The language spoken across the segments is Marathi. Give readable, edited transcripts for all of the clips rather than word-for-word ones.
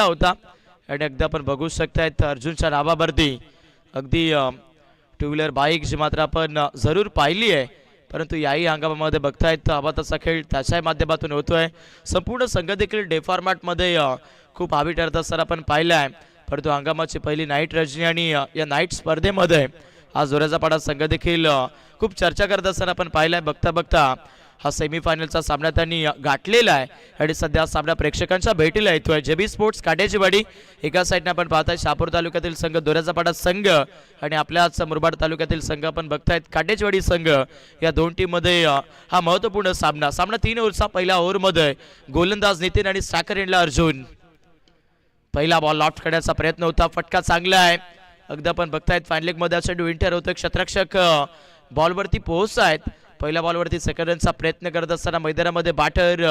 होता आणि अगदी आपण बघू शकतायत अर्जुनच्या नावावरती अगदी टू व्हीलर बाईक जी मात्र आपण जरूर पाहिली आहे, परंतु याही हंगामामध्ये बघतायत आबाताचा खेळ त्याच्या माध्यमातून होतोय. संपूर्ण संघ देखील डे फॉर्मॅटमध्ये खूप हवी ठरत असताना आपण पाहिलं आहे, परंतु हंगामाची पहिली नाईट रजनी आणि या नाईट स्पर्धेमध्ये आज जोराचा पाडा संघ देखील खूप चर्चा करत असताना आपण पाहिलं आहे. बघता बघता हा सेमीफायनलचा सामना त्यांनी गाठलेला आहे आणि सध्या सामना प्रेक्षकांच्या भेटीला येतोय. जेबी स्पोर्ट्स काटेचीवाडी एका साईडने आपण पाहताय शहापूर तालुक्यातील संघ दोऱ्याचा पाडा संघ आणि आपल्याच मुरबाड तालुक्यातील संघ आपण बघतायत काटेचीवाडी संघ. या दोन टीममध्ये हा महत्त्वपूर्ण सामना 3 ओव्हरचा. पहिल्या ओव्हरमध्ये गोलंदाज नितीन आणि स्ट्रायकर एंडला अर्जुन. पहिला बॉल लॉफ्ट करण्याचा प्रयत्न होता, फटका चांगला आहे. अगदी आपण बघतायत फायनल लेगमध्ये असा विंटर होतं, क्षेत्ररक्षक बॉलवरती पोहोचतायत. पहिल्या बॉलवरती सेकंड रनचा प्रयत्न करत असताना मैदानामध्ये बॅटर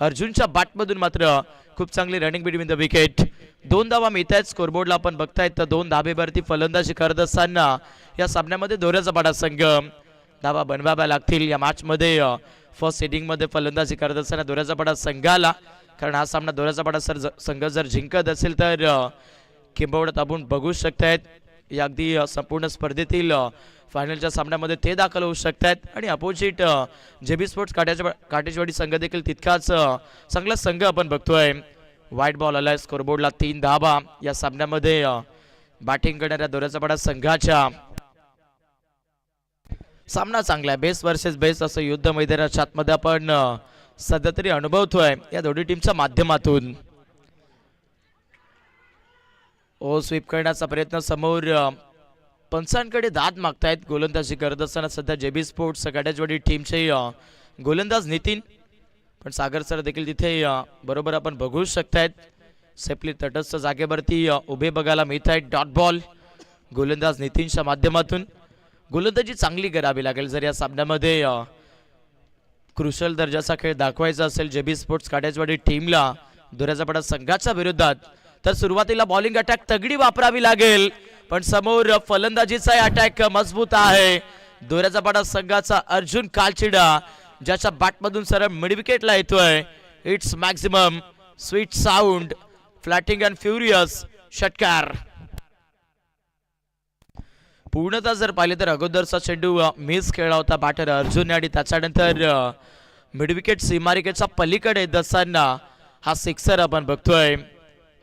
अर्जुनच्या बॅटमधून मात्र खूप चांगली रनिंग बिटवीन द विकेट. 2 धावा मिळत आहेत स्कोरबोर्डला आपण बघतायत. तर 2 धाबेवरती फलंदाजी करत असताना या सामन्यामध्ये दोऱ्याचा पाडा संघ धावा बनवाव्या लागतील. या मॅचमध्ये फर्स्ट इनिंगमध्ये फलंदाजी करत असताना दोऱ्याचा पाडा संघाला, कारण हा सामना दोऱ्याचा पाडा संघ जर जिंकत असेल तर किंबहुना आपण बघू शकतायत या अगदी संपूर्ण स्पर्धेतील फायनलच्या सामन्यामध्ये ते दाखल होऊ शकतात. आणि अपोजिट जेबी स्पोर्ट्स काटेचवाडी संघ देखील तितकाच चांगला संघ आपण बघतोय. व्हाईट बॉल आलाय स्कोरबोर्डला 3 धावा. या सामन्यामध्ये बॅटिंग करणाऱ्या दोऱ्याचा पाडा संघाच्या सामना चांगला आहे. बेस्ट वर्सेस बेस्ट असं युद्ध मैदानाच्या आतमध्ये आपण सध्या तरी अनुभवतोय या दोन्ही टीमच्या माध्यमातून. स्वीप करण्याचा प्रयत्न समोर पंचांकडे दाद मागतायत. गोलंदाजी करत असताना सध्या जेबी स्पोर्ट्स काटेचवाडी टीमचे गोलंदाज नितीन, पण सागर सर देखील तिथे बरोबर आपण बघू शकतायत. सेफली तटस्थ जागेवरती उभे बघायला मिळत आहेत. डॉट बॉल गोलंदाज नितीनच्या माध्यमातून. गोलंदाजी चांगली करावी लागेल जर या सामन्यामध्ये क्रुशल दर्जाचा खेळ दाखवायचा असेल जेबी स्पोर्ट्स काटेचवाडी टीमला दोऱ्याचा पाडा संघाच्या विरोधात. तर सुरुवातीला बॉलिंग अटॅक तगडी वापरावी लागेल, पण समोर फलंदाजीचा अटॅक मजबूत आहे. दोऱ्याचा पाडा संघाचा अर्जुन कालचिडा ज्याच्या बॅटमधून सरळ मिड विकेटला येतोय. It's maximum sweet sound flatting and furious षटकार. पूर्णतः जर पाहिले तर अगोदरचा चेंडू मिस खेळला होता बॅटर अर्जुन आणि त्याच्यानंतर मिड विकेट सीमारेखेच्या पलीकडे येत असताना हा सिक्सर आपण बघतोय.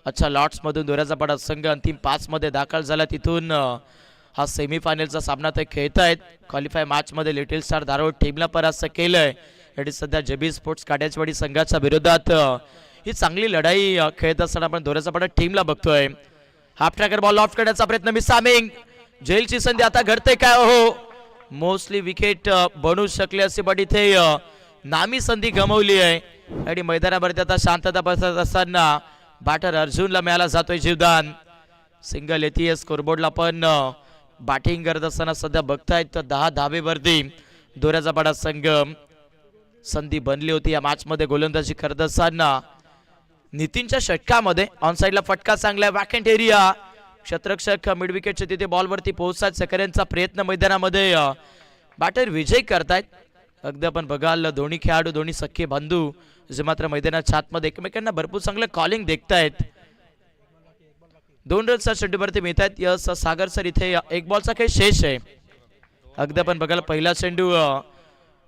अच्छा, लॉट्स मधून दोऱ्याचा पाडा संघ अंतिम 5 मध्ये दाखल झाला. तिथून हा सेमीफायनलचा सामना ते खेळतायत. क्वालिफाय मॅच मध्ये लिटिल स्टार धारोड टीमला परास्त केलंय आणि सध्या जेबी स्पोर्ट्स काटेचवाडी संघाच्या विरोधात ही चांगली लढाई खेळत असताना आपण दोऱ्याचा पाडा टीमला बघतोय. हाफ ट्रॅकर बॉल ऑफ करण्याचा प्रयत्न मिसामिंग. जेलची संधी आता घडते काय हो, मोस्टली विकेट बनू शकले असे, पण इथे नामी संधी गमावली आहे आणि मैदानावरती आता शांतता बसत असताना बॅटर अर्जुनला मिळाला जातोय जीवदान. सिंगल येते स्कोरबोर्डला पण बॅटिंग करत असताना सध्या बघतायत तर 10 धावेवरती दोऱ्याचा पाडा संघ. संधी बनली होती या मॅच मध्ये गोलंदाजी करत असताना. नितीनच्या षटकामध्ये ऑन साइडला फटका चांगला, वॅकंट एरिया. क्षेत्ररक्षक मिड विकेटच्या तिथे बॉलवरती पोहोचतात. सेकंडचा प्रयत्न मैदानामध्ये बॅटर विजय करतायत. अगदी आपण बघाल दोन्ही खेळाडू, दोन्ही सख्खे बंधू जे मात्र मैदानाच्या आतमध्ये एकमेकांना भरपूर चांगलं कॉलिंग देखतायत. 2 रनचा चेंडूवरती मिळत आहेत. यस सागर सर इथे 1 बॉलचा खेळ शेष आहे. अगदी आपण बघायला पहिला चेंडू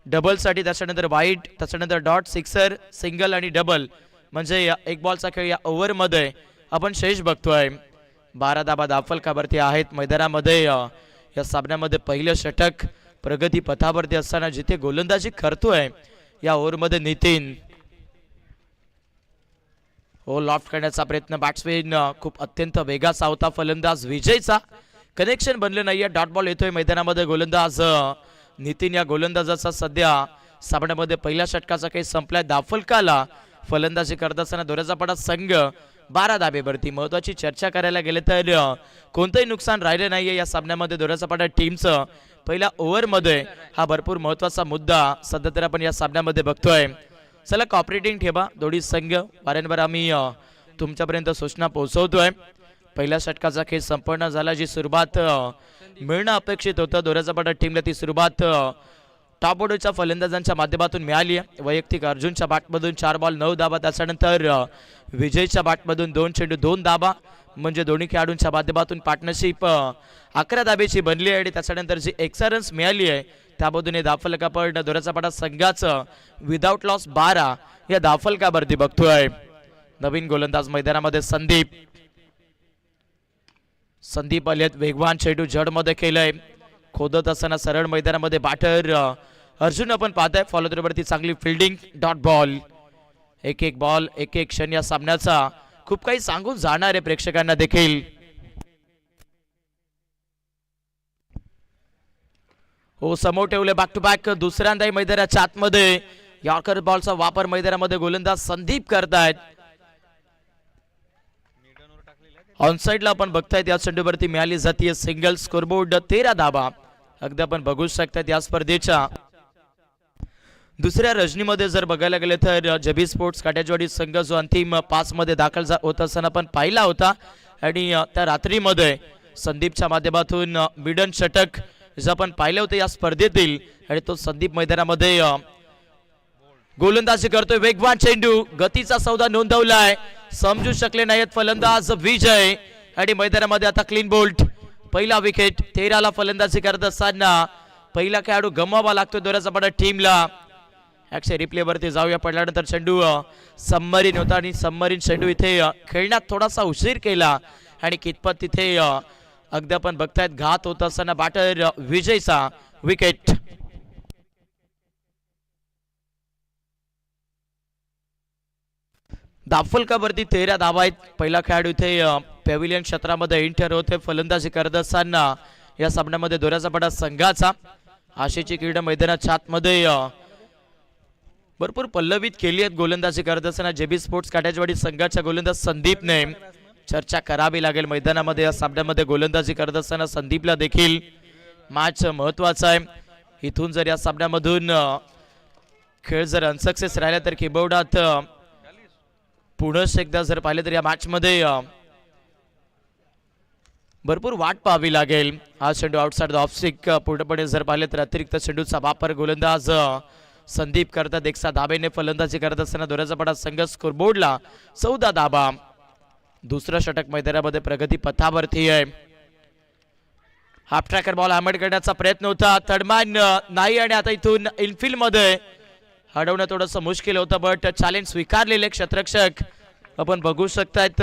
डबलसाठी, त्याच्यानंतर वाईट, त्याच्यानंतर डॉट, सिक्सर, सिंगल आणि डबल, म्हणजे 1 बॉलचा खेळ या ओव्हरमध्ये आपण शेष बघतोय. 12 धाबा दाफलकावरती आहेत मैदानामध्ये. या सामन्यामध्ये पहिलं षटक प्रगती पथावरती असताना जिथे गोलंदाजी करतोय या ओव्हरमध्ये नितीन. लॉफ्ट करण्याचा प्रयत्न बॅट्समॅन खूप अत्यंत वेगाचा होता. फलंदाज विजयचा कनेक्शन बनले नाहीये. डॉट बॉल येतोय मैदानामध्ये. गोलंदाज नितीन या गोलंदाजाचा सध्या सामन्यामध्ये पहिल्या षटकाचा काही संपलाय. दाफलकाला फलंदाजी करत असताना दोऱ्याचा पाडा संघ 12 धाबेवरती. महत्वाची चर्चा करायला गेले तर कोणतंही नुकसान राहिले नाहीये या सामन्यामध्ये दोऱ्याचा पाडा टीमचं. पहिल्या ओव्हरमध्ये हा भरपूर महत्वाचा मुद्दा सध्या तर आपण या सामन्यामध्ये बघतोय. चला कॉपरेटिंग ठेवा दोन्ही संघ. वारंवार आम्ही तुमच्यापर्यंत सूचना पोहोचवतोय. पहिल्या षटकाचा खेळ संपन्न झाला. जी सुरुवात मिळणं अपेक्षित होतं दोऱ्याचा पाडा टीमला ती सुरुवात टॉप ऑर्डरच्या फलंदाजांच्या माध्यमातून मिळाली आहे. वैयक्तिक अर्जुनच्या बॅटमधून 4 बॉल 9 धाबा, त्याच्यानंतर विजयच्या बॅटमधून 2 चेंडू 2 धाबा, म्हणजे दोन्ही खेळाडूंच्या माध्यमातून पार्टनरशिप 11 धाब्याची बनली आहे. आणि त्याच्यानंतर जी एक्स्ट्रा रन्स मिळाली आहे त्यामधून हे धावफलकापड दोऱ्याचा पाडा संघाचं विदाउट लॉस 12 या धावफलकावरती बघतोय. नवीन गोलंदाज मैदानामध्ये संदीप आलेत. वेगवान चेंडू जडमध्ये केलंय. खोदत असताना सरळ मैदानामध्ये बॅटर अर्जुन आपण पाहताय. फॉलो थ्रूवरती चांगली फिल्डिंग, डॉट बॉल. एक एक बॉल, एक एक क्षण या सामन्याचा खूप काही सांगून जाणार आहे प्रेक्षकांना देखील. हो, समोर ठेवले बॅक टू बॅक. दुसऱ्यांदाही मैदानाच्या आतमध्ये यॉर्कर बॉलचा वापर मैदानामध्ये गोलंदाज संदीप करतायत. ऑनसाइडला आपण बघतायत या चेंडूवरती मिळाली जातीय सिंगल. स्कोरबोर्ड 13 धाबा. अगदी आपण बघू शकतात या स्पर्धेच्या दुसऱ्या रजनीमध्ये जर बघायला गेले तर जेबी स्पोर्ट्स काटेजवाडी संघ जो अंतिम 5 मध्ये दाखल होत असताना आपण पाहिला होता. आणि त्या रात्रीमध्ये संदीपच्या माध्यमातून मिडन षटक जे आपण पाहिले होते या स्पर्धेतील, आणि तो संदीप मैदानामध्ये गोलंदाजी करतोय. वेगवान चेंडू, गतीचा सौदा नोंदवलाय. समजू शकले नाहीत फलंदाज विजय. आणि मैदानामध्ये आता क्लीन बोल्ट. पहिला विकेट. 13 ला फलंदाजी करत असताना पहिला खेळाडू गमवावा लागतो दोऱ्याचा पाडा टीमला. ऍक्शन रिप्ले वरती जाऊया. पडल्यानंतर चेंडू सबमरीन होता आणि सबमरीन चेंडू इथे खेळण्यात थोडासा उशीर केला आणि कितपत तिथे अगदी आपण बघतायत घात होत असताना बॅटर विजयचा विकेट. धावफलकावरती 13 धावा आहेत. पहिला खेळाडू इथे पॅव्हिलियन क्षेत्रामध्ये एंटर होते फलंदाजी करत असताना या सामन्यामध्ये दोऱ्याचा पाडा संघाचा. आशेची क्रीडा मैदानाच्या आतमध्ये भरपूर पल्लवित केली आहेत गोलंदाजी करत असताना जेबी स्पोर्ट्स काटेजवाडी संघाच्या गोलंदाज संदीपने. चर्चा करावी लागेल मैदानामध्ये या सामन्यामध्ये गोलंदाजी करत असताना संदीपला देखील मॅच महत्वाचा आहे. इथून जर या सामन्यामधून खेळ जर अनसक्सेस राहिला तर किबोर्डात पुनश्च एकदा जर पाहिले तर या मॅच मध्ये भरपूर वाट पाहावी लागेल. हा चेंडू आउटसाइड द ऑफ स्टिक. पूर्णपणे जर पाहिले तर अतिरिक्त चेंडूचा वापर गोलंदाज संदीप करतात. 1 धाबेने फलंदाजी करत असताना दोऱ्याचा पाडा संघ स्कोरबोर्डला 14 धाबा. दुसरं षटक मैदानामध्ये प्रगती पथावरती आहे. हाफ ट्रॅकर बॉल हॅमर करण्याचा प्रयत्न होता. तडमान नाही आणि आता इथून इनफिल्ड मध्ये हडवणं थोडंसं मुश्किल होतं, बट चॅलेंज स्वीकारलेले क्षेत्ररक्षक आपण बघू शकतायत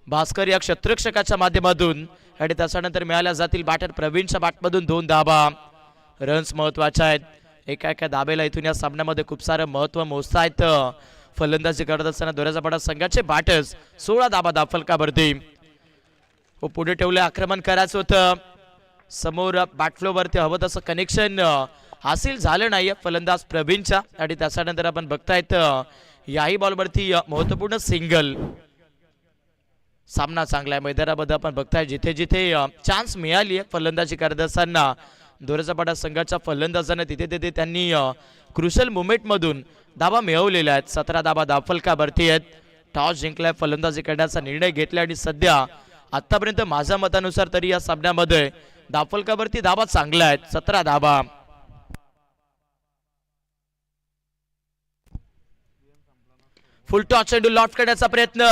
भास्कर या क्षेत्ररक्षकाच्या माध्यमातून. आणि त्याच्यानंतर मिळाल्या जातील बॅटर प्रवीणच्या बॅटमधून 2 धाबा. रन्स महत्वाच्या आहेत. एका एका धाबेला इथून या सामन्यामध्ये खूप सारं महत्व मोजतायत फलंदाजी करत असताना दोऱ्याचा पाडा संघाचे बॅटर्स. 16 धाबा धावफलकावरती. पुढे ठेवले, आक्रमण करायचं होतं. समोर बॅटफ्लो वरती हवं तसं कनेक्शन हासिल झालं नाही फलंदाज प्रवीणच्या. आणि त्याच्यानंतर आपण बघतायत याही बॉलवरती महत्वपूर्ण सिंगल. सामना चांगला आहे मैदानामध्ये आपण बघताय. जिथे जिथे चान्स मिळाली आहे फलंदाजी करत असताना दोऱ्याचा पाडा संघाच्या फलंदाजांना तिथे तिथे त्यांनी क्रुशल मुवमेंट मधून धाबा मिळवलेल्या आहेत. 17 धाबा धावफलकावरती आहेत. टॉस जिंकलाय, फलंदाजी करण्याचा निर्णय घेतला आणि सध्या आतापर्यंत माझ्या मतानुसार तरी या सामन्यामध्ये धावफलकावरती धाबा चांगल्या आहेत. 17 धाबा. फुल टॉस चेंडू लॉफ्ट करण्याचा प्रयत्न.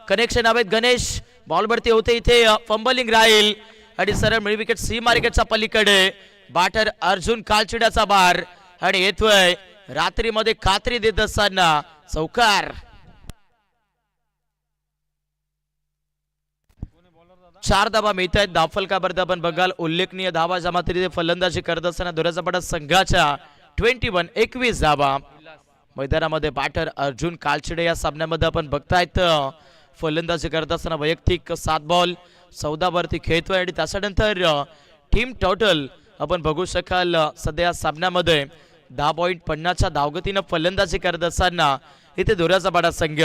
कनेक्शन हवेत. गणेश बॉलवरती होते, इथे फंबलिंग राहील आणि सरळ मिड विकेट सी मार्केटच्या पलीकडे बॅटर अर्जुन कालचिड्याचा बार. आणि येतोय रात्रीमध्ये खात्री देत असताना चौकार. 4 धाबा मिळत आहेत धावफलकावरती. आपण बघाल उल्लेखनीय धावा जमा तरी फलंदाजी करत असताना दोऱ्याचा पाडा संघाच्या 21 धाबा. मैदानामध्ये बॅटर अर्जुन कालचिडे या सामन्यामध्ये आपण बघतायत फलंदाजी करत असताना वैयक्तिक 7 बॉल 14 वरती खेळतोय. आणि त्याच्यानंतर टीम टोटल आपण बघू शकाल सध्या सामन्यामध्ये 10.50च्या धावगतीनं फलंदाजी करत असताना इथे दोऱ्याचा पाडा संघ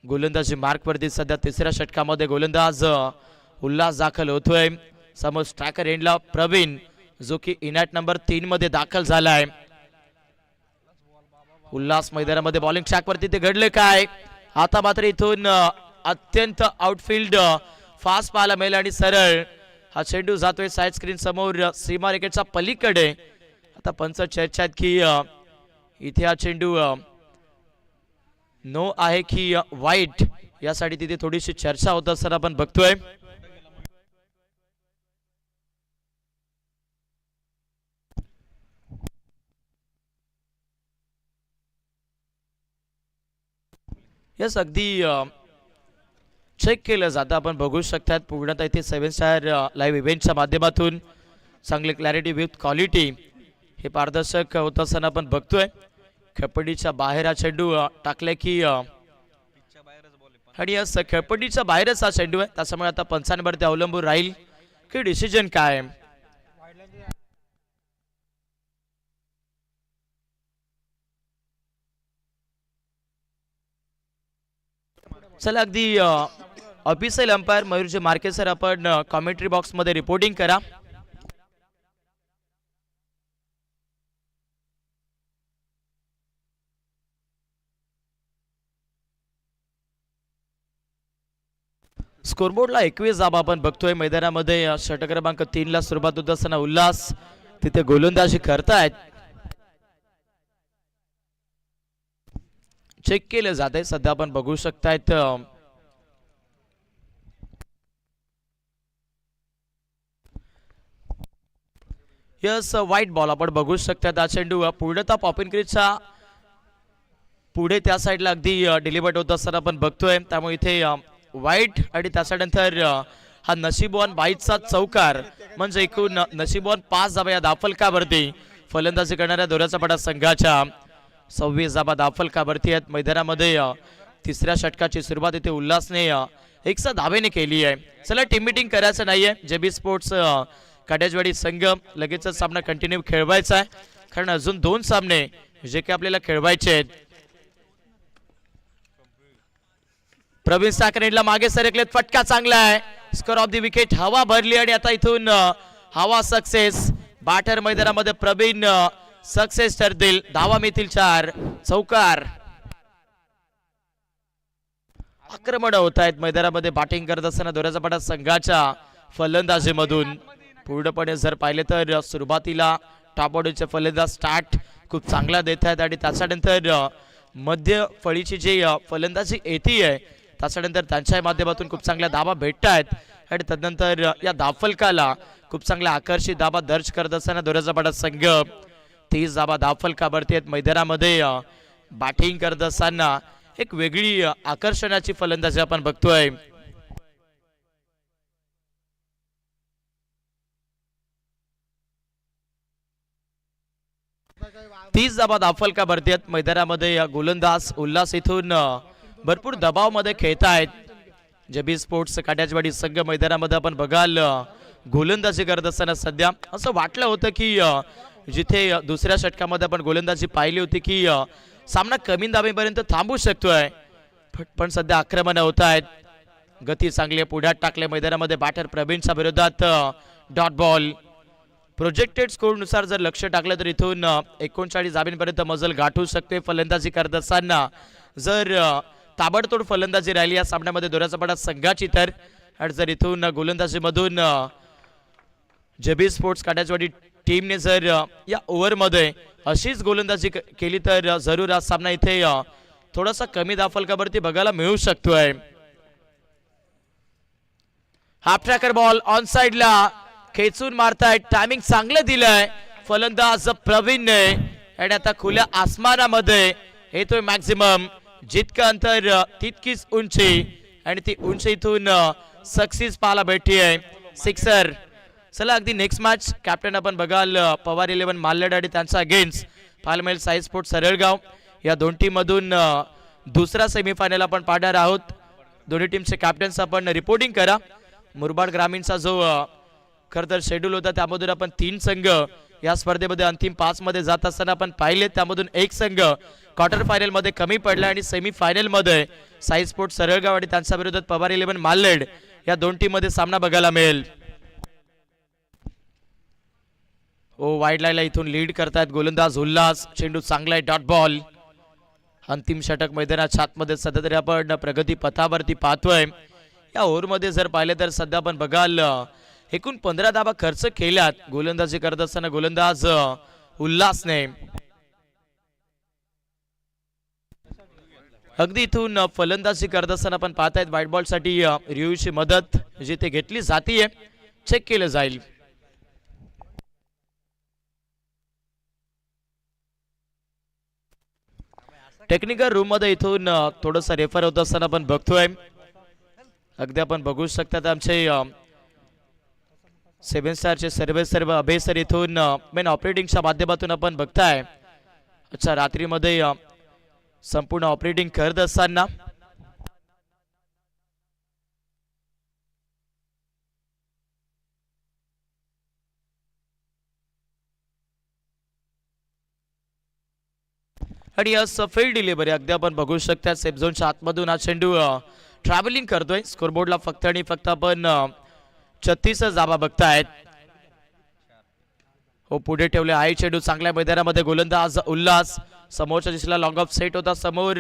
गोलंदाजी मार्क वरती सध्या तिसऱ्या षटकामध्ये गोलंदाज उल्हास दाखल होतोय. समोर स्ट्रायकर एंडला प्रवीण जो की इनॅट नंबर 3 मध्ये दाखल झालाय. उल्हास मैदानामध्ये बॉलिंग ट्रॅक वरती ते घडले काय. आता मात्र इथून अत्यंत आउटफील्ड फास्ट पाहायला मिळेल आणि सरळ हा चेंडू जातोय साईड स्क्रीन समोर सीमारेखेच्या पलीकडे. आता पंच चर्चा आहेत की इथे हा चेंडू नो आहे की वाईट, यासाठी तिथे थोडीशी चर्चा होत असताना आपण बघतोय. यस, अगदी चेक केलं जातं. आपण बघू शकतात पूर्णतः इथे 7 स्टार लाईव्ह इव्हेंटच्या माध्यमातून चांगले क्लॅरिटी विथ क्वालिटी हे पारदर्शक होत असताना आपण बघतोय. खेळपट्टीच्या बाहेर हा चेंडू टाकलाय की आणि यस, खेळपट्टीच्या बाहेरच हा चेंडू आहे. त्याच्यामुळे आता पंचांवरती अवलंबून राहील की डिसिजन काय. चला, अगदी ऑफिशियल अंपायर मयूरजी मार्के सर, आपण कॉमेंट्री बॉक्स मध्ये रिपोर्टिंग करा. स्कोरबोर्डला 21 धावा आपण बघतोय. मैदानामध्ये षटक क्रमांक 3 ला सुरुवात होत असताना उल्हास तिथे गोलंदाजी करतायत. चेक केलं जाते सध्या आपण बघू शकतायत. यस, व्हाईट बॉल आपण बघू शकतात. हा चेंडू पूर्णतः पॉपिन क्रीजच्या पुढे त्या साईडला अगदी डिलिव्हर्ड होत असताना आपण बघतोय. त्यामुळे इथे वाईट आणि त्याच्यानंतर हा नशीबवान बाईचा चौकार, म्हणजे एकूण नशीबवान 5 धावा या धावफलकावरती फलंदाजी करणाऱ्या दोऱ्याचा पडा संघाच्या. 26 धावा धावफलकावरती आहेत. मैदानामध्ये तिसऱ्या षटकाची सुरुवात इथे उल्हासने 1 धावेने केली आहे. चला, टीम मीटिंग करायचं नाहीये. जेबी स्पोर्ट्स काटेजवाडी संघ लगेचच सामना कंटिन्यू खेळवायचा आहे, कारण अजून 2 सामने जे काही आपल्याला खेळवायचे आहेत. प्रवीण साकरेला मागे सरकलेत. फटका चांगला आहे. Score of the wicket. हवा भरली आणि आता इथून हवा सक्सेस. बाटर मैदानामध्ये प्रवीण सक्सेस ठरतील. धावा मिळतील 4. चौकार. आक्रमण होत आहेत मैदानामध्ये बॅटिंग करत असताना दोऱ्याचा पडा संघाच्या फलंदाजीमधून. पूर्णपणे जर पाहिले तर सुरुवातीला टॉप ऑर्डरचे फलंदाज स्टार्ट खूप चांगला देत आहेत आणि त्याच्यानंतर मध्य फळीची जी फलंदाजी येते आहे त्याच्यानंतर त्यांच्या माध्यमातून खूप चांगल्या धावा भेटत आहेत आणि तदनंतर या धावफलकाला खूप चांगल्या आकर्षित धावा दर्ज करत असताना दोऱ्याचा पडा संघ 30 धावा धावफलकावरती आहेत. मैदानामध्ये बॅटिंग करत असताना एक वेगळी आकर्षणाची फलंदाजी आपण बघतोय. तीस धावा धावफलकावरती आहेत. मैदानामध्ये गोलंदाज उल्हास इथून भरपूर दबावामध्ये खेळतायत. जेबी स्पोर्ट्स काट्याजवाडी संघ मैदानामध्ये आपण बघाल गोलंदाजी करत असताना सध्या असं वाटलं होतं की जिथे दुसऱ्या षटकामध्ये आपण गोलंदाजी पाहिली होती की सामना कमी धावेपर्यंत थांबू शकतोय, पण सध्या आक्रमण होत आहेत. गती चांगली पुढ्यात टाकले मैदानामध्ये बॅटर प्रवीणच्या विरोधात डॉट बॉल. प्रोजेक्टेड स्कोर नुसार जर लक्ष टाकलं तर इथून 39 धावांपर्यंत मजल गाठू शकते फलंदाजी करत असताना. जर ताबडतोड फलंदाजी राहिली या सामन्यामध्ये दोऱ्याचा पडा संघाची तर, आणि जर इथून गोलंदाजीमधून जेबी स्पोर्ट्स काट्याजवाडी टीमने जर या ओव्हरमध्ये अशीच गोलंदाजी केली तर जरूर हा सामना इथे थोडासा कमी धावफलकावरती बघायला मिळू शकतोय. हाफ ट्रॅकर बॉल ऑन साइडला खेचून मारतायत. टायमिंग चांगलं दिलंय फलंदाज प्रवीणने आणि आता खुल्या आसमानामध्ये येतोय मॅक्झिमम. जितकं अंतर तितकीच उंची आणि ती उंची इथून सक्सेस पाहायला भेटतीये. सिक्सर. चला, अगदी नेक्स्ट मॅच कॅप्टन आपण बघाल पवार 11 मालड आणि त्यांचा अगेन्स्ट पाहायला मिळेल साई स्पोर्ट्स सरळगाव. या दोन टीम मधून दुसरा सेमीफायनल आपण पाहणार आहोत. दोन्ही टीमचे कॅप्टन्स आपण रिपोर्टिंग करा. मुरबाड ग्रामीणचा जो खरं तर शेड्यूल होता त्यामधून आपण 3 संघ या स्पर्धेमध्ये अंतिम 5 मध्ये जात असताना आपण पाहिले, त्यामधून एक संघ क्वार्टर फायनल मध्ये कमी पडला आणि सेमीफायनल मध्ये साई स्पोर्ट्स सरळगाव आणि त्यांच्या विरोधात पवार 11 मालड या दोन टीम मध्ये सामना बघायला मिळेल. वाईड लाईनला इथून लीड करतायत गोलंदाज उल्हास. चेंडू चांगला आहे. Dot ball. अंतिम षटक मैदानाच्या आतमध्ये सध्या तरी आपण प्रगती पथावरती पाहतोय. या ओव्हरमध्ये जर पाहिले तर सध्या आपण बघाल एकूण 15 धावा खर्च केल्यात गोलंदाजी करत असताना गोलंदाज उल्हासने. अगदी इथून फलंदाजी करत असताना आपण पाहतायत व्हाईट बॉल साठी रिव्ह्यूची मदत जिथे घेतली जातीये चेक केलं जाईल. टेक्निकल रूम मध्ये इथून थोडंसं रेफर होत असताना आपण बघतोय. अगदी आपण बघू शकतात आमचे 7 स्टारचे सर्व अभय सर इथून मेन ऑपरेटिंगच्या माध्यमातून आपण बघताय. अच्छा रात्रीमध्ये संपूर्ण ऑपरेटिंग करत असताना आणि फील्ड डिलिव्हरी अगदी आपण बघू शकता सेफ झोनच्या आतमधून हा चेंडू ट्रॅव्हलिंग करतोय. स्कोरबोर्डला फक्त आणि फक्त आपण 36 धावा बघतायत. हो पुढे ठेवले आहे चेंडू चांगल्या मैदानामध्ये गोलंदाज उल्हास समोरच्या दिशेला लॉंग ऑफ सेट होता. समोर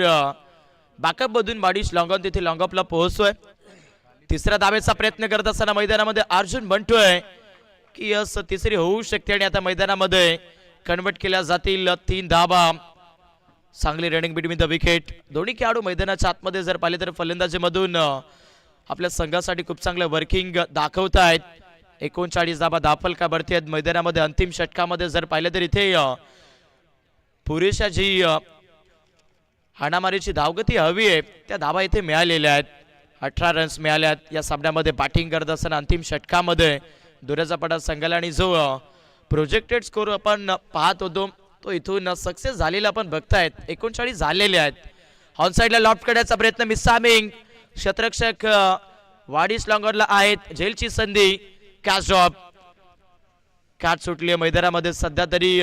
बॅकअप मधून बाडिश लॉंग ऑन तिथे लॉंग ऑफला पोहोचतोय. तिसऱ्या धावेचा प्रयत्न करत असताना मैदानामध्ये अर्जुन म्हणतोय की तिसरी होऊ शकते आणि आता मैदानामध्ये कन्वर्ट केल्या जातील 3 धावा. चांगली रनिंग बिटवीन द विकेट. दोन्ही खेळाडू मैदानाच्या आतमध्ये जर पाहिले तर फलंदाजीमधून आपल्या संघासाठी खूप चांगलं वर्किंग दाखवत आहेत. 39 धावा दाफल का भरती आहेत मैदानामध्ये. अंतिम षटकामध्ये जर पाहिलं तर इथे पुरेशा जी हाणामारीची धावगती हवी आहे त्या धावा इथे मिळालेल्या आहेत. 18 रन्स मिळाल्यात या सामन्यामध्ये. बॅटिंग करत असताना अंतिम षटकामध्ये दुराचा पडा संघाला आणि जो प्रोजेक्टेड स्कोर आपण पाहत होतो तो इथून सक्सेस झालेला आपण बघतायत. 39 झालेले आहेत. ऑन साइडला लॉफ्ट करण्याचा प्रयत्न मिसामिंग क्षेत्ररक्षक वाडिस लॉंगरला आहेत. झेलची संधी कॅच ड्रॉप. कॅच सुटली मैदानामध्ये. सध्या तरी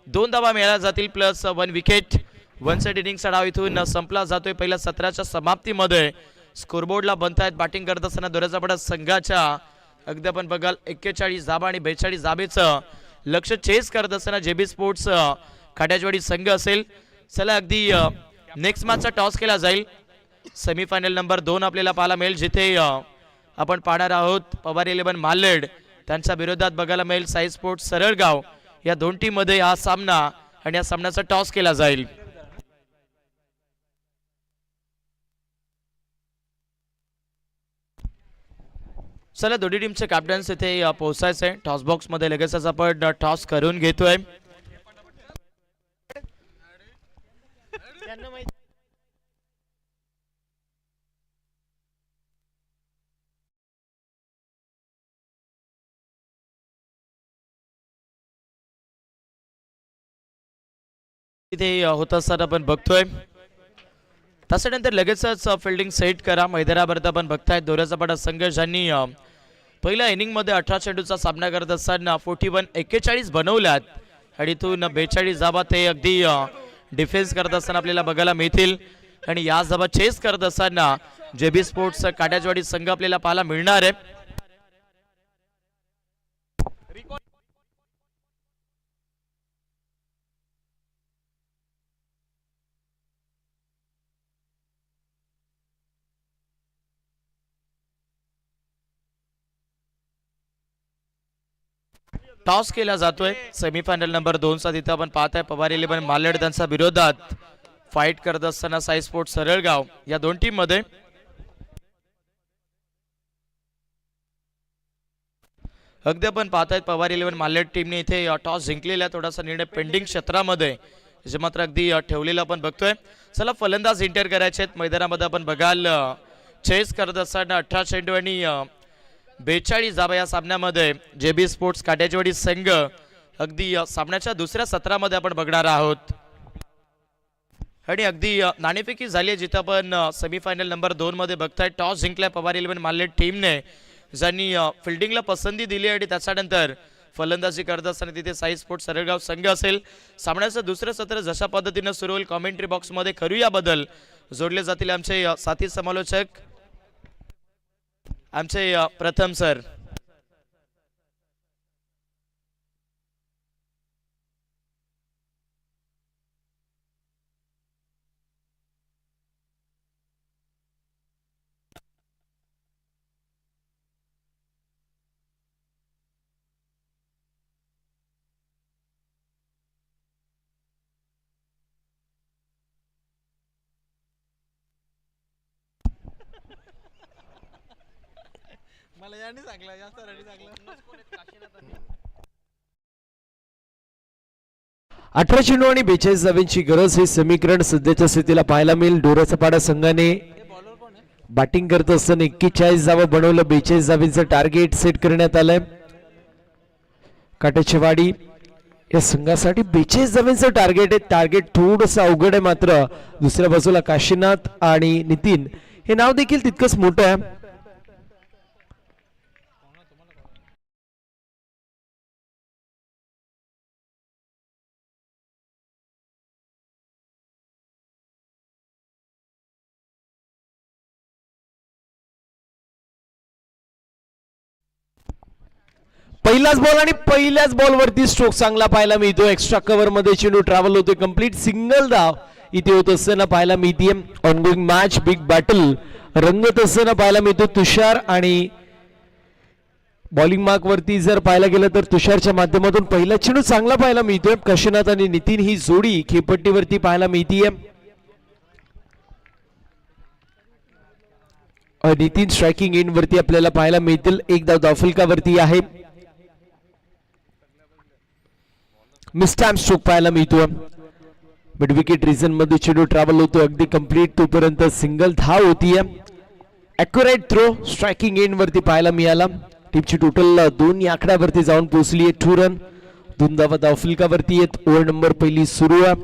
2 धावा मिळाल्या जातील प्लस 1 विकेट. 1 सेट इनिंगचा डाव इथून संपला जातोय पहिल्या सत्राच्या समाप्तीमध्ये. स्कोरबोर्डला बनतायत बॅटिंग करत असताना दुराचा पडा संघाच्या अगदी आपण बघाल 41 धाबा आणि 42 धाबेचं लक्ष चेस करत असताना जेबी स्पोर्ट्स खाट्याजवाडी संघ असेल. चला अगदी नेक्स्ट मॅचचा टॉस केला जाईल. सेमीफायनल नंबर 2 आपल्याला पाहायला मिळेल जिथे आपण पाहणार आहोत पवार 11 मालेड त्यांच्या विरोधात बघायला मिळेल साई स्पोर्ट्स सरळगाव. या दोन टीम मध्ये हा सामना आणि या सामन्याचा टॉस केला जाईल. चला दोन्ही टीमचे कॅप्टन्स इथे पोहोचायचे. टॉस बॉक्स मध्ये लगेचच आपण टॉस करून घेतोय. इथे होत असताना आपण बघतोय. त्याच्यानंतर लगेचच फिल्डिंग सेट करा. मैदानावर आपण बघताय दोऱ्याचा पाडा संघ ज्यांनी पहिल्या इनिंग मध्ये 18 चेंडूचा सामना करत असताना 41 बनवल्यात आणि इथून 42 धावा ते अगदी डिफेन्स करत असताना आपल्याला बघायला मिळतील. आणि या धावा चेस करत असताना जेबी स्पोर्ट्स काट्याजवाडी संघ आपल्याला पाहायला मिळणार आहे. टॉस केला जातोय सेमीफायनल नंबर 2 चा. तिथे आपण पाहताय पवार 11 मालेड त्यांच्या विरोधात फाईट करत असताना साई स्पोर्ट्स सरळगाव या दोन टीम मध्ये. अगदी आपण पाहतायत पवार 11 मालेड टीमने इथे टॉस जिंकलेला. थोडासा निर्णय पेंडिंग क्षेत्रामध्ये जे मात्र अगदी ठेवलेला आपण बघतोय. चला फलंदाज एंटर करायचे आहेत मैदानामध्ये. आपण बघाल चेस करत असताना 18 चेंडू आणि 42 धावा या सामन्यामध्ये जेबी स्पोर्ट्स काट्याजवाडी संघ अगदी सामन्याच्या दुसऱ्या सत्रामध्ये आपण बघणार आहोत. आणि अगदी नाणेफेकी झाली आहे जिथे आपण सेमीफायनल नंबर 2 मध्ये बघताय. टॉस जिंकलाय पवार 11 मालेड टीमने ज्यांनी फिल्डिंगला पसंती दिली आणि त्याच्यानंतर फलंदाजी करत असताना तिथे साई स्पोर्ट्स सरळगाव संघ असेल. सामन्याचं दुसरं सत्र जशा पद्धतीने सुरू होईल कॉमेंट्री बॉक्समध्ये करूयाबद्दल जोडले जातील आमचे साथी समालोचक आमचे प्रथम सर. 18 चेंडू आणि 42 धावांची गरज हे समीकरण सध्याच्या स्थितीला पाहायला मिळेल. डोरासपाडा संघाने बॅटिंग करत असताना 41 धावा बनवलं. 42 धावांचं टार्गेट सेट करण्यात आलंय. काटेचेवाडी या संघासाठी 42 धावांचं टार्गेट आहे. टार्गेट थोडंसं अवघड आहे, मात्र दुसऱ्या बाजूला काशीनाथ आणि नितीन हे नाव देखील तितकंच मोठं आहे. पहिलाच बॉल आणि पहिल्याच बॉलवरती स्ट्रोक चांगला पाहायला मिळतो. एक्स्ट्रा कव्हर मध्ये चेंडू ट्रॅव्हल होतोय. कंप्लीट सिंगल धाव इथे होत असताना पाहायला मिळते. ऑनगोइंग मॅच बिग बॅटल रंगत असताना पाहायला मिळतो. तुषार आणि बॉलिंग मार्क वरती जर पाहायला गेलं तर तुषारच्या माध्यमातून पहिला चेंडू चांगला पाहायला मिळतोय. काशीनाथ आणि नितीन ही जोडी खेळपट्टीवरती पाहायला मिळतीये. नितीन स्ट्रायकिंग एंड वरती आपल्याला पाहायला मिळतील. एक धाव धावफलकावरती आहे. मिस्टॅम स्ट्रोक पाहायला मिळतो. मिड विकेट रिजन मध्ये चेंडू ट्रॅव्हल होतो. अगदी कंप्लीट तोपर्यंत सिंगल धाव होतीये. ॲक्युरेट थ्रो स्ट्रायकिंग एंड वरती पाहायला मिळाला. टीमची टोटल 2 या आकड्यावरती जाऊन पोहोचली आहे. 2 रन 2 धावा धावफलकावरती आहेत. ओव्हर नंबर पहिली सुरू आहे.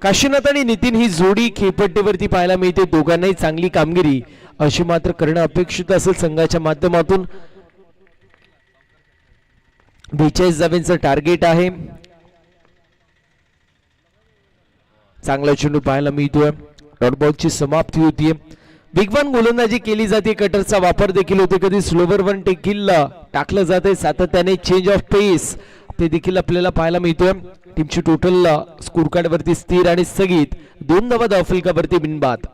काशीनाथ आणि नितीन ही जोडी खेळपट्टीवरती पाहायला मिळते. दोघांनाही चांगली कामगिरी अशी मात्र करणं अपेक्षित असेल संघाच्या माध्यमातून. 42 धावांचं टार्गेट आहे. चांगला चेंडू पाहायला मिळतोय. डॉट बॉलची समाप्ती होतीये. वेगवान गोलंदाजी केली जाते. कटरचा वापर देखील होतो. कधी स्लोवर वन देखील टाकलं जाते. सातत्याने चेंज ऑफ पेस ते देखील आपल्याला पाहायला मिळतोय. टीमची टोटल स्कोर कार्ड वरती स्थिर आणि स्थगित 2 धावा धावफलकावरती बिनबाद.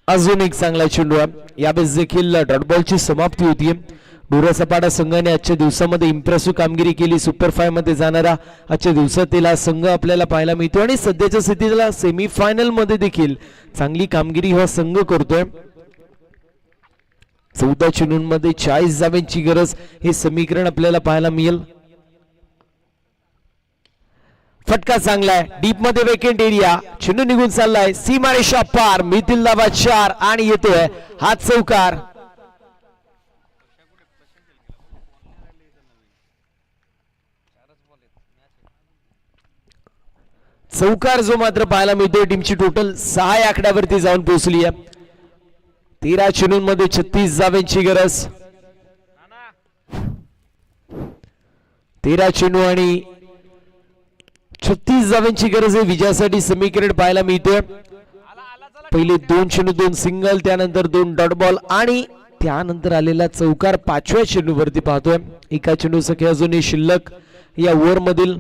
अजून एक चांगला चेंडू आहे. यावेळेस देखील डॉट बॉलची समाप्ती होतीये. डोरासपाडा संघाने आजच्या दिवसामध्ये इम्प्रेसिव्ह कामगिरी केली. सुपर 5 मध्ये जाणारा आजच्या दिवसातील संघ आपल्याला पाहायला मिळतो आणि सध्याच्या स्थितीला सेमीफायनल मध्ये देखील चांगली कामगिरी हा संघ करतोय. 14 चेंडूंमध्ये 40 धावांची गरज हे समीकरण आपल्याला पाहायला मिळेल. फटका चांगला आहे. डीप मध्ये वेकेंट एरिया चेंडू निघून चाललाय. सीमारेषा पार मिथिल धावा 4 आणि येतोय हात चौकार. चौकार जो मात्र पाहायला मिळतोय. टीमची टोटल 6 आकड्यावरती जाऊन पोहोचली आहे. 13 चेंडूंमध्ये 36 धावांची गरज. 13 चेंडू आणि 36 धावांची गरज आहे विजयासाठी समीकरण पाहायला मिळतोय. पहिले 2 चेंडू 2 सिंगल, त्यानंतर 2 डॉट बॉल आणि त्यानंतर आलेला चौकार 5व्या चेंडूवरती पाहतोय. एका चेंडूचा खेळ अजूनही शिल्लक या ओव्हर मधील.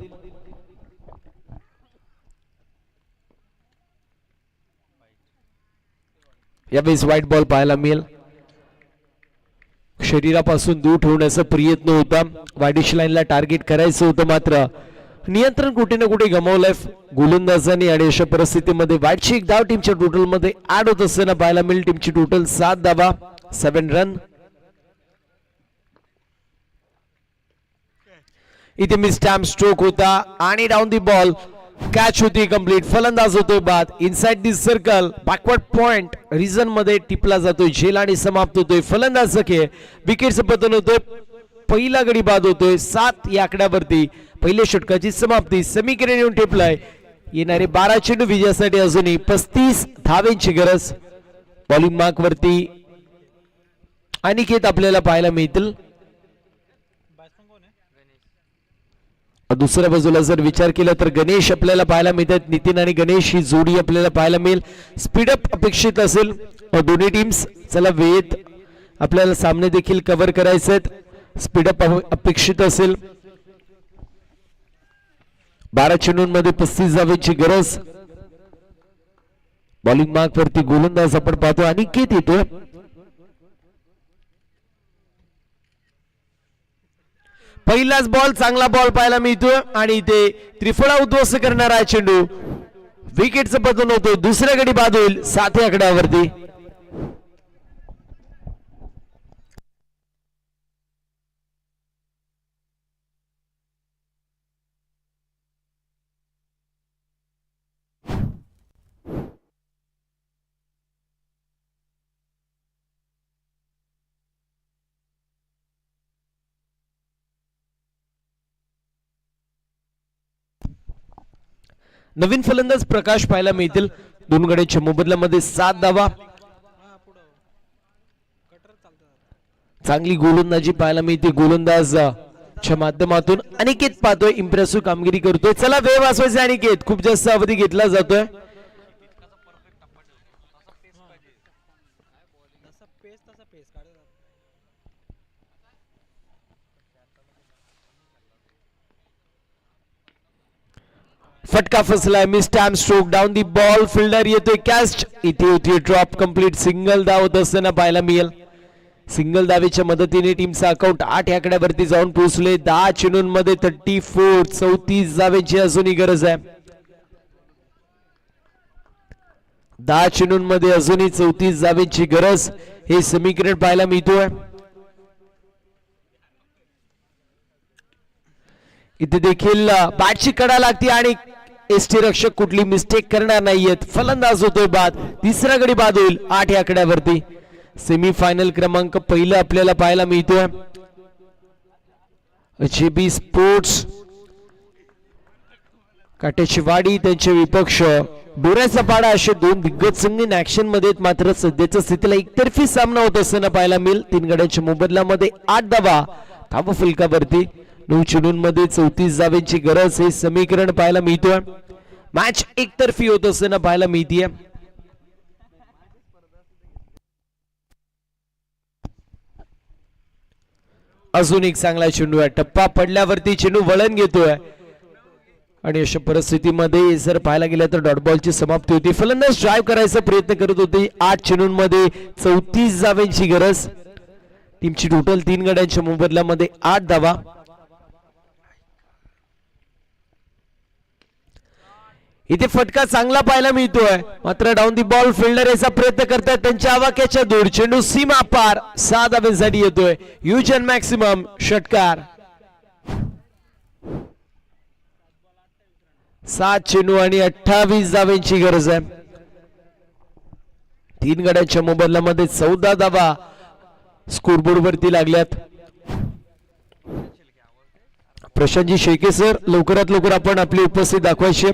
यावेळेस व्हाईट बॉल पाहायला मिळेल. शरीरापासून दूर ठेवण्याचा प्रयत्न होता. वाईडिश लाईनला टार्गेट करायचं होतं, मात्र नियंत्रण कुठे ना कुठे गमावलंय गोलंदाजांनी आणि अशा परिस्थितीमध्ये वाईटची एक धाव टीमच्या टोटल मध्ये ऍड होत असताना पाहायला मिळेल. टीमची टोटल 7 धावा 7 रन. इथे मिस्टॅम स्ट्रोक होता आणि डाऊन दी बॉल कॅच होती कंप्लीट. फलंदाज होतोय बाद. इनसाइड दिस सर्कल बॅकवर्ड पॉइंट रिजन मध्ये टिपला जातोय. झेल आणि समाप्त होतोय. फलंदाज खेळ विकेटचं पतन होतोय. पहिला गडी बाद होतोय. 7 या आकड्यावरती पहिल्या षटकाची समाप्ती. समीकरण येऊन टिपलाय. येणारे 12 चेंडू विजयासाठी अजूनही 35 धावांची गरज. बॉलिंग मार्क वरती अनिकेत आपल्याला पाहायला मिळतील. दुसऱ्या बाजूला जर विचार केला तर गणेश आपल्याला पाहायला मिळतात. नितीन आणि गणेश ही जोडी आपल्याला पाहायला मिळेल. स्पीडअप अपेक्षित असेल दोन्ही टीम्स. चला वेळेत आपल्याला सामने देखील कव्हर करायचे आहेत. स्पीडअप अपेक्षित असेल. 12 चेंडूंमध्ये 35 धावांची गरज. बॉलिंग मार्क वरती गोलंदाज आपण पाहतो अनिकेत येतोय. पहिलाच बॉल चांगला बॉल पाहायला मिळतोय आणि इथे त्रिफळा उद्ध्वस्त करणारा चेंडू विकेटचं पतन होतोय, दुसऱ्या गडी बाद होईल 7 आकड्यावरती. नवीन फलंदाज प्रकाश पाहायला मिळतील. दोन गड्यांच्या मोबदल्यामध्ये 7 धावा. चांगली गोलंदाजी पाहायला मिळते गोलंदाज च्या माध्यमातून. अनिकेत पाहतोय इम्प्रेसिव्ह कामगिरी करतोय. चला वेळ वाचवायचा अनिकेत, खूप जास्त अवधी घेतला जातोय. फटका फसलाय, mistimed stroke, down the ball, fielder येतोय कॅच, इथे होती ड्रॉप कंप्लीट. सिंगल धाव होत असताना पाहायला मिळेल. सिंगल धावेच्या मदतीने टीमचा अकाउंट 8 आकड्यावरती जाऊन पोहोचले. 10 चेंडूंमध्ये 34 धावेची अजूनही गरज आहे. 10 चेंडूंमध्ये अजूनही 34 धावेची गरज, हे समीकरण पाहायला मिळतोय. इथे देखील बॅटची कडा लागते आणि एसटी रक्षक कुठली मिस्टेक करणार नाहीयेत. फलंदाज होतोय बाद, तिसरा गडी बाद होईल 8 आकड्यावरती. सेमीफायनल क्रमांक पहिला आपल्याला पाहायला मिळतोय. जेबी स्पोर्ट्स काट्याची वाडी, त्यांचे विपक्ष डोऱ्याचा पाडा, असे दोन दिग्गज संघ ऍक्शन मध्ये आहेत. मात्र सध्याच्या स्थितीला एकतर्फी सामना होत असताना पाहायला मिळेल. 3 गड्यांच्या मोबदल्यामध्ये 8 धावा. धाव फलकावरती 9 चेंडूंमध्ये 34 धावेची गरज, हे समीकरण पाहायला मिळतोय. मॅच एकतर्फी होत असताना पाहायला मिळतीये. अजून एक चांगला चेंडू आहे. टप्पा पडल्यावरती चेंडू वळण घेतोय आणि अशा परिस्थितीमध्ये जर पाहायला गेलं तर डॉट बॉलची समाप्ती होती. फलंदाज ड्राईव्ह करायचा प्रयत्न करत होते. 8 चेंडूंमध्ये 34 धावेची गरज. टीमची टोटल 3 गड्यांच्या मोबदल्यामध्ये 8 धावा. इथे फटका चांगला पाहायला मिळतोय, मात्र डाऊन दी बॉल फिल्डर याचा प्रयत्न करतात. त्यांच्या आवाक्याच्या दूर चेंडू सीमा पार, 6 धावेसाठी येतोय. ह्यूज मॅक्सिमम षटकार. 7 चेंडू आणि 28 धावेची गरज आहे. 3 गड्यांच्या मोबदल्यामध्ये 14 धावा स्कोरबोर्ड वरती लागल्यात. प्रशांतजी शेळके सर, लवकरात लवकर आपण आपली उपस्थिती दाखवायची.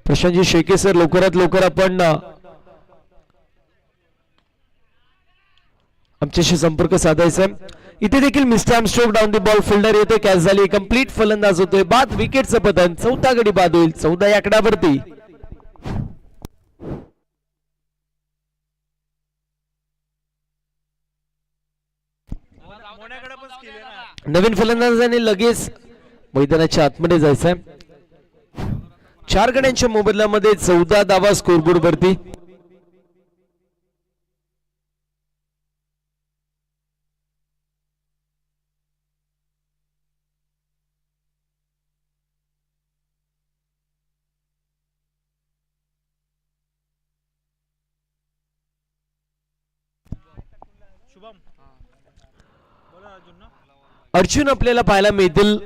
प्रशांतजी शेळके सर, लवकरात लवकर आपण आमच्याशी संपर्क साधायचा. इथे देखील mister stroke, down the ball fielder येतोय, कॅच झाली, कंप्लीट. फलंदाज होतोय बाद, विकेटचं पतन. 4था गडी बाद होईल 14 आकड्यावरती. नवीन फलंदाजाने लगेच मैदानाच्या आतमध्ये जायचंय. 4 गड्यांच्या मोबदल्यामध्ये 14 धावा स्कोरबोर्ड वरती. अर्जुन आपल्याला पाहायला मिळतील.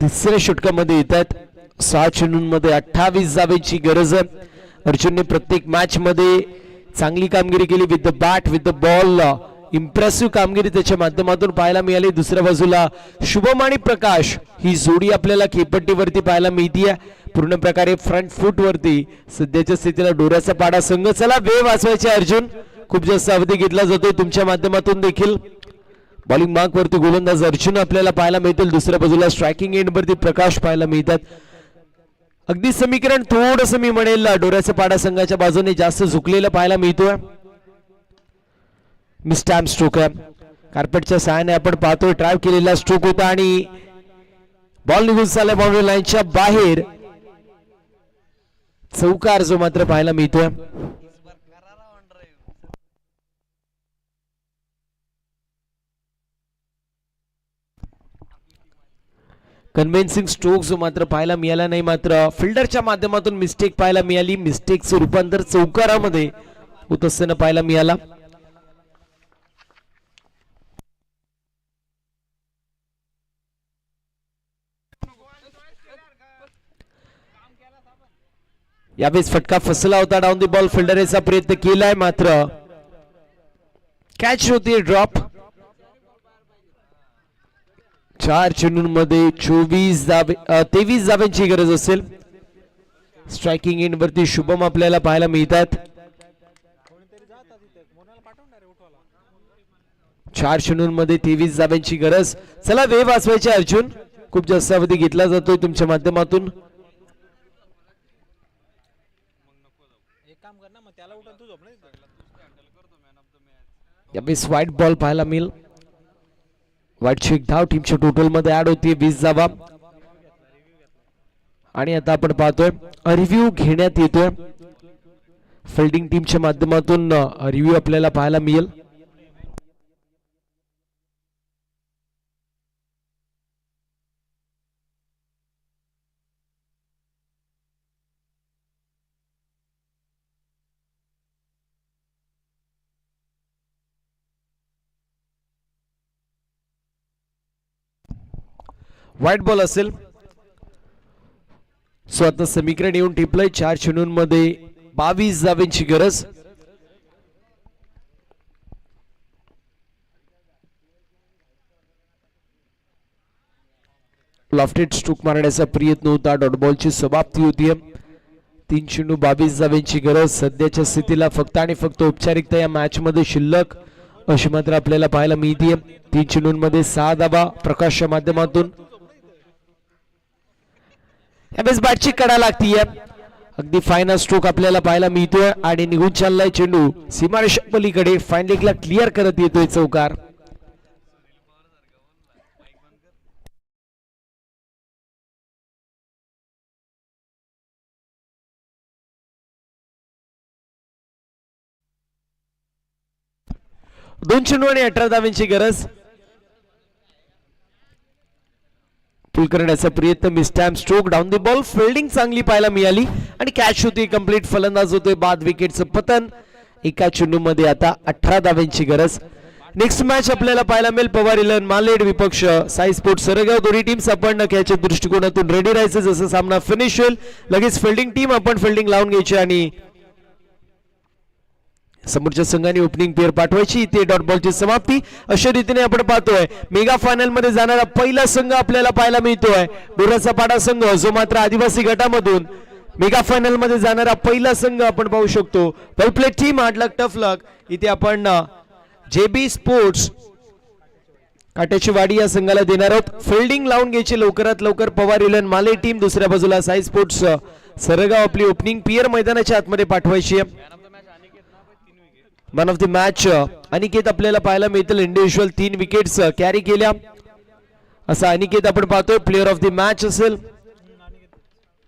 तिसऱ्या षटकामध्ये येत आहेत. 6 चेंडूंमध्ये 28 धावेची गरज आहे. अर्जुनने प्रत्येक मॅच मध्ये चांगली कामगिरी केली. With the bat, with the ball, impressive कामगिरी त्याच्या माध्यमातून पाहायला मिळाली. दुसऱ्या बाजूला शुभम आणि प्रकाश ही जोडी आपल्याला खेळपट्टीवरती पाहायला मिळतीये. पूर्ण प्रकारे फ्रंट फूट वरती सध्याच्या स्थितीला डोऱ्याचा पाडा संघ. चला वेळ वाचवायचे अर्जुन, खूप जास्त अवधी घेतला जातोय तुमच्या माध्यमातून देखील. बॉलिंग मार्क वरती गोलंदाज अर्जुन आपल्याला पाहायला मिळतील. दुसऱ्या बाजूला स्ट्रायकिंग एंड वरती प्रकाश पाहायला मिळतात. अगदी समीकरण थोडस मी म्हणेल डोऱ्याचा पाडा संघाच्या बाजूने जास्त झुकलेलं पाहायला मिळतोय. मिस्टॅम स्ट्रोक आहे. कार्पेटच्या सहाय्याने आपण पाहतोय ड्राईव्ह केलेला स्ट्रोक होता आणि बॉल निघून चालला बाउंड्री लाईनच्या बाहेर. चौकार जो मात्र पाहायला मिळतोय. कन्व्हिन्सिंग स्ट्रोक जो मात्र पाहायला मिळाला नाही, मात्र फिल्डरच्या माध्यमातून मिस्टेक पाहायला मिळाली. मिस्टेकचं रूपांतर चौकारामध्ये होत असताना पाहायला मिळाला. यावेळेस फटका फसला होता. डाऊन द बॉल फिल्डरचा प्रयत्न केलाय, मात्र कॅच होती ड्रॉप. 4 चेंडूंमध्ये 23 धावांची गरज असेल. स्ट्रायकिंग एंड वरती शुभम आपल्याला पाहायला मिळतात. 4 चेंडूंमध्ये 23 धावांची गरज. चला वेळ वाचवायची अर्जुन, खूप जास्त अवधी घेतला जातोय तुमच्या माध्यमातून. यावेळेस व्हाईट बॉल पाहायला मिळेल. व्हाईटची एक धाव टीमच्या टोटल मध्ये ऍड होती 20 धावा. आणि आता आपण पाहतोय रिव्ह्यू घेण्यात येतोय फिल्डिंग टीमच्या माध्यमातून. रिव्ह्यू आपल्याला पाहायला मिळेल. व्हाईट बॉल असेल. सो आता समीकरण येऊन टिपलंय. 4 चेंडूंमध्ये 22 धावांची गरज. लॉफ्टेड स्ट्रोक मारण्याचा प्रयत्न होता. डॉट बॉलची समाप्ती होतीये. 3 चेंडू 22 धावांची गरज. सध्याच्या स्थितीला फक्त आणि फक्त औपचारिकता या मॅच मध्ये शिल्लक अशी मात्र आपल्याला पाहायला मिळतीये. 3 चेंडूंमध्ये 6 धावा प्रकाशच्या माध्यमातून. यावेळेस बॅटची कडा लागतीये. अगदी फायनल स्ट्रोक आपल्याला पाहायला मिळतोय आणि निघून चाललाय चेंडू सीमारेषा पलीकडे. फाईन लेगला क्लिअर करत येतोय चौकार. दोन चेंडू आणि 18 धावांची गरज. पुल करण्याचा प्रयत्न. Mistimed stroke. Down the ball. Fielding चांगली पाहायला मिळाली आणि कॅच होती. कंप्लीट फलंदाज होतोय बाद. विकेटचं पतन. एका चेंडूमध्ये आता 18 धावांची गरज. नेक्स्ट मॅच आपल्याला पाहायला मिळेल पवार इलेव्हन मालेड विपक्ष साई स्पोर्ट्स सरगाव. दोन्ही टीम्स आपण खेळाच्या दृष्टिकोनातून रेडी राहायचं. जसं सामना फिनिश होईल लगेच फिल्डिंग टीम आपण फिल्डिंग लावून घ्यायची आणि समोरच्या संघाने ओपनिंग पेअर पाठवायची. इथे डॉट बॉलची समाप्ती. अशा रीतीने आपण पाहतोय मेगा फायनल मध्ये जाणारा पहिला संघ आपल्याला पाहायला मिळतोय बोराचा पाडा संघ, जो मात्र आदिवासी गटामधून मेगा फायनल मध्ये जाणारा पहिला संघ आपण पाहू शकतो. वेल प्ले टीम. हार्ड लक टफ लक. इथे आपण जेबी स्पोर्ट्स काट्याची वाडी या संघाला देणार आहोत. फिल्डिंग लावून घ्यायची लवकरात लवकर पवार इलेव्हन माले टीम. दुसऱ्या बाजूला साई स्पोर्ट्स सरगाव आपली ओपनिंग पेअर मैदानाच्या आतमध्ये पाठवायची आहे. Man of the match Aniket आपल्याला पाहायला मिळतील. इंडिव्हिज्युअल 3 विकेट्स कॅरी केल्या असा अनिकेत आपण पाहतोय. प्लेअर ऑफ द मॅच असेल.